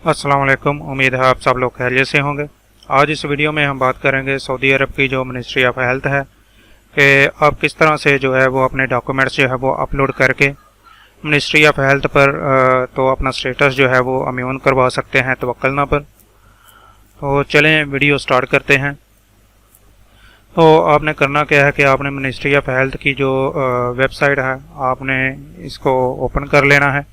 अस्सलाम वालेकुम। उम्मीद है आप सब लोग खैरियत से होंगे। आज इस वीडियो में हम बात करेंगे सऊदी अरब की जो मिनिस्ट्री ऑफ हेल्थ है कि आप किस तरह से जो है वो अपने डॉक्यूमेंट्स जो है वो अपलोड करके मिनिस्ट्री ऑफ हेल्थ पर तो अपना स्टेटस जो है वो अम्यून करवा सकते हैं तवक्कलना पर। तो चलें वीडियो स्टार्ट करते हैं। तो आपने करना क्या है कि आपने मिनिस्ट्री ऑफ हेल्थ की जो वेबसाइट है आपने इसको ओपन कर लेना है।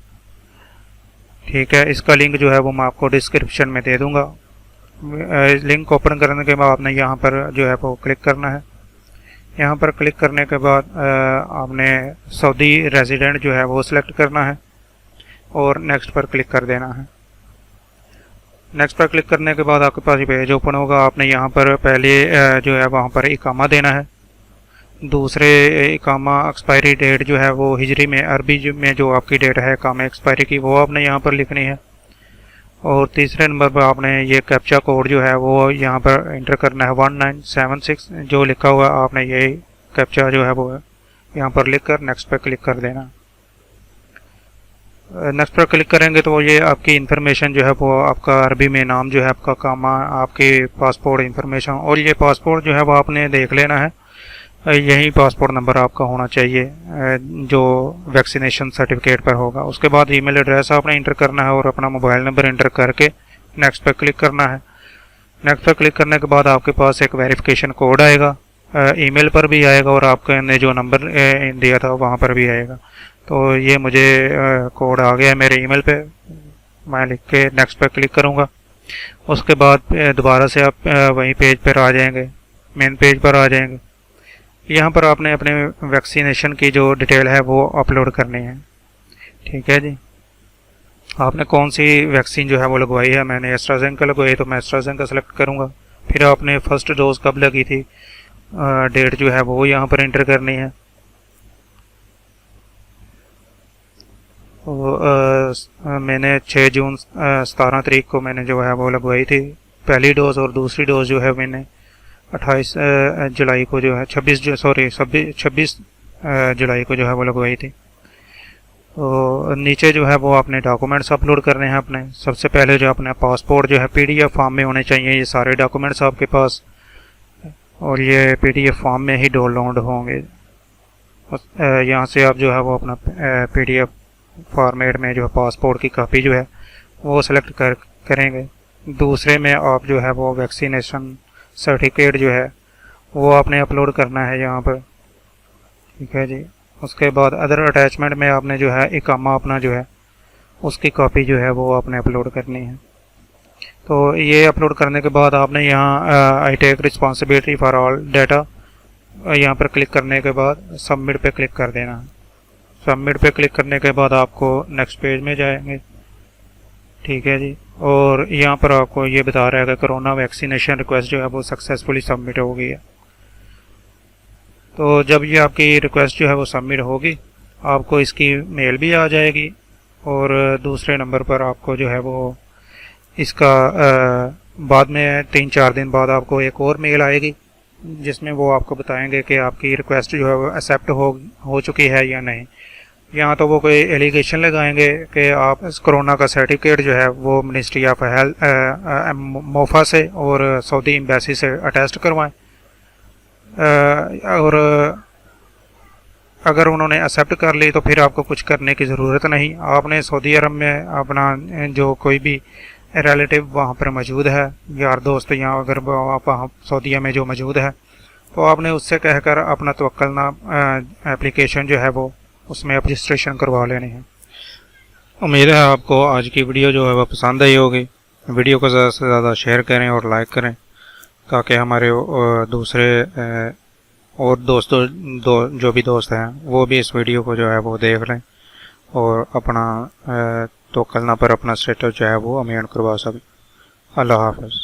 ठीक है, इसका लिंक जो है वो मैं आपको डिस्क्रिप्शन में दे दूंगा। लिंक ओपन करने के बाद आपने यहाँ पर जो है वो क्लिक करना है। यहाँ पर क्लिक करने के बाद आपने सऊदी रेजिडेंट जो है वो सिलेक्ट करना है और नेक्स्ट पर क्लिक कर देना है। नेक्स्ट पर क्लिक करने के बाद आपके पास ये पेज ओपन होगा। आपने यहाँ पर पहले जो है वहाँ पर इकामा देना है। दूसरे इकामा एक्सपायरी डेट जो है वो हिजरी में अरबी में जो आपकी डेट है इकामा एक्सपायरी की वो आपने यहाँ पर लिखनी है। और तीसरे नंबर पर आपने ये कैप्चा कोड जो है वो यहाँ पर इंटर करना है 1976 जो लिखा हुआ है। आपने ये कैप्चा जो है वो यहाँ पर लिख कर नेक्स्ट पर क्लिक कर देना। नेक्स्ट पर क्लिक करेंगे तो ये आपकी इन्फॉर्मेशन जो है वो आपका अरबी में नाम जो है आपका कामा, आपके पासपोर्ट इन्फॉर्मेशन और ये पासपोर्ट जो है वो आपने देख लेना है। यही पासपोर्ट नंबर आपका होना चाहिए जो वैक्सीनेशन सर्टिफिकेट पर होगा। उसके बाद ईमेल एड्रेस आपने इंटर करना है और अपना मोबाइल नंबर इंटर करके नेक्स्ट पर क्लिक करना है। नेक्स्ट पर क्लिक करने के बाद आपके पास एक वेरिफिकेशन कोड आएगा, ईमेल पर भी आएगा और आपने जो नंबर दिया था वहाँ पर भी आएगा। तो ये मुझे कोड आ गया मेरे ईमेल पे, मैं लिख के नेक्स्ट पर क्लिक करूँगा। उसके बाद दोबारा से आप वहीं पेज पर आ जाएंगे, मेन पेज पर आ जाएंगे। यहाँ पर आपने अपने वैक्सीनेशन की जो डिटेल है वो अपलोड करनी है। ठीक है जी, आपने कौन सी वैक्सीन जो है वो लगवाई है। मैंने एस्ट्राजेनेका लगवाई तो मैं एस्ट्राजेनेका सेलेक्ट करूँगा। फिर आपने फर्स्ट डोज कब लगी थी, डेट जो है वो यहाँ पर एंटर करनी है। तो मैंने 6 जून 17 तारीख को मैंने जो है वो लगवाई थी पहली डोज, और दूसरी डोज जो है मैंने 28 जुलाई को जो है 26 जुलाई को जो है वो लगवाई थी। तो नीचे जो है वो आपने डॉक्यूमेंट्स अपलोड करने हैं अपने। सबसे पहले जो अपना पासपोर्ट जो है पीडीएफ फॉर्म में होने चाहिए ये सारे डॉक्यूमेंट्स आपके पास, और ये पीडीएफ फॉर्म में ही डाउनलोड होंगे। यहाँ से आप जो है वो अपना पीडीएफ फॉर्मेट में जो है पासपोर्ट की कॉपी जो है वो सिलेक्ट करेंगे। दूसरे में आप जो है वो वैक्सीनेशन सर्टिफिकेट जो है वो आपने अपलोड करना है यहाँ पर। ठीक है जी, उसके बाद अदर अटैचमेंट में आपने जो है इकामा अपना जो है उसकी कॉपी जो है वो आपने अपलोड करनी है। तो ये अपलोड करने के बाद आपने यहाँ I take responsibility for all data यहाँ पर क्लिक करने के बाद सबमिट पे क्लिक कर देना है। सबमिट पे क्लिक करने के बाद आपको नेक्स्ट पेज में जाएंगे। ठीक है जी, और यहाँ पर आपको ये बता रहा है कि कोरोना वैक्सीनेशन रिक्वेस्ट जो है वो सक्सेसफुली सबमिट हो गई है। तो जब ये आपकी रिक्वेस्ट जो है वो सबमिट होगी आपको इसकी मेल भी आ जाएगी, और दूसरे नंबर पर आपको जो है वो इसका बाद में 3-4 दिन बाद आपको एक और मेल आएगी जिसमें वो आपको बताएंगे कि आपकी रिक्वेस्ट जो है वो एक्सेप्ट हो चुकी है या नहीं। यहाँ तो वो कोई एलिगेशन लगाएंगे कि आप इस कोरोना का सर्टिफिकेट जो है वो मिनिस्ट्री ऑफ हेल्थ मोफा से और सऊदी एम्बेसी से अटेस्ट करवाएं, और अगर उन्होंने एक्सेप्ट कर ली तो फिर आपको कुछ करने की ज़रूरत नहीं। आपने सऊदी अरब में अपना जो कोई भी रिलेटिव वहाँ पर मौजूद है, यार दोस्त, या अगर आप वहाँ सऊदीया में जो मौजूद है तो आपने उससे कहकर अपना तवक्कलना एप्लीकेशन जो है वो उसमें रजिस्ट्रेशन करवा लेनी है। उम्मीद है आपको आज की वीडियो जो है वह पसंद आई होगी। वीडियो को ज़्यादा से ज़्यादा शेयर करें और लाइक करें ताकि हमारे दूसरे और दोस्तों जो भी दोस्त हैं वो भी इस वीडियो को जो है वो देख लें और अपना तवक्कलना पर अपना स्टेटस जो है वो अम्यून करवा सकें। अल्लाह हाफ़िज़।